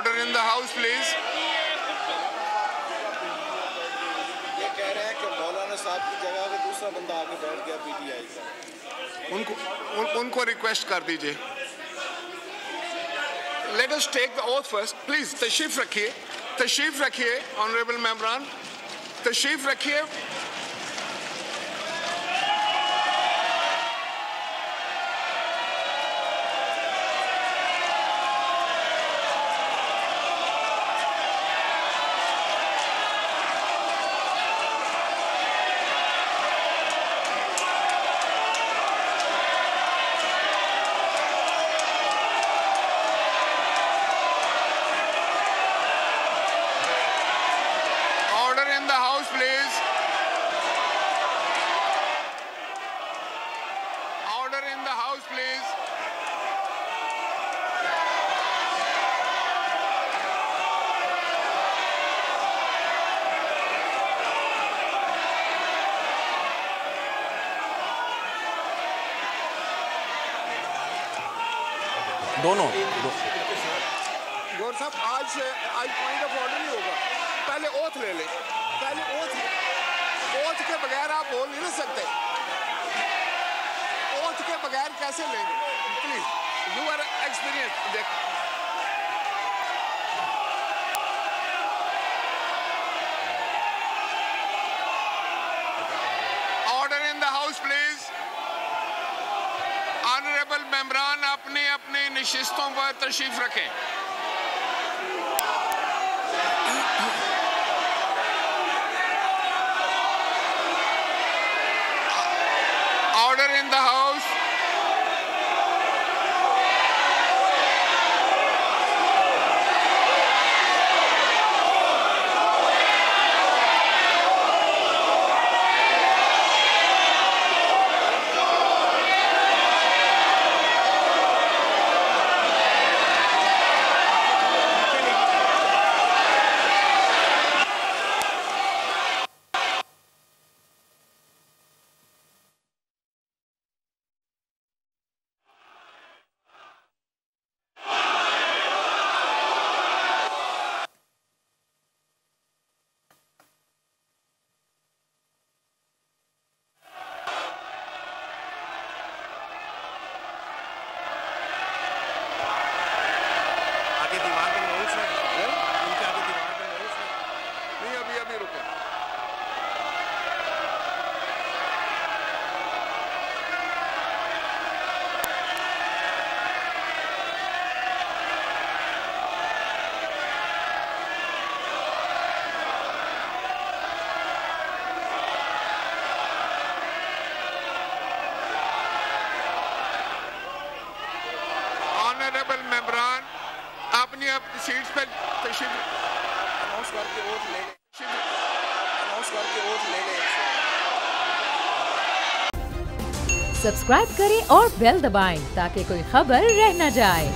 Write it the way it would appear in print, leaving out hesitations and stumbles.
Order in the house, please. ये कह रहे हैं कि मौलाना साहब की जगह पे दूसरा बंदा आके बैठ गया पीटीआई का। उनको रिक्वेस्ट कर दीजिए। Let us take the oath first, please. तशरीफ रखिए, ऑनरेबल मेंबरान, तशरीफ रखिए। दोनों गौर साहब, आज पॉइंट ऑफ ऑर्डर नहीं होगा। पहले ओथ ले ले। पहले ओथ के बगैर आप बोल नहीं सकते। ओथ के बगैर कैसे लेंगे? Please, you are experience. देख, order in the house please. Honourable मेंबरान अपने अपने नशिस्तों पर तशरीफ रखें। Order in the house. Honourable मेंबरान अपनी सीट्स पर तशरीफ अनाउंस करके वोट ले ले। सब्सक्राइब करें और बेल दबाएं ताकि कोई खबर रह न जाए।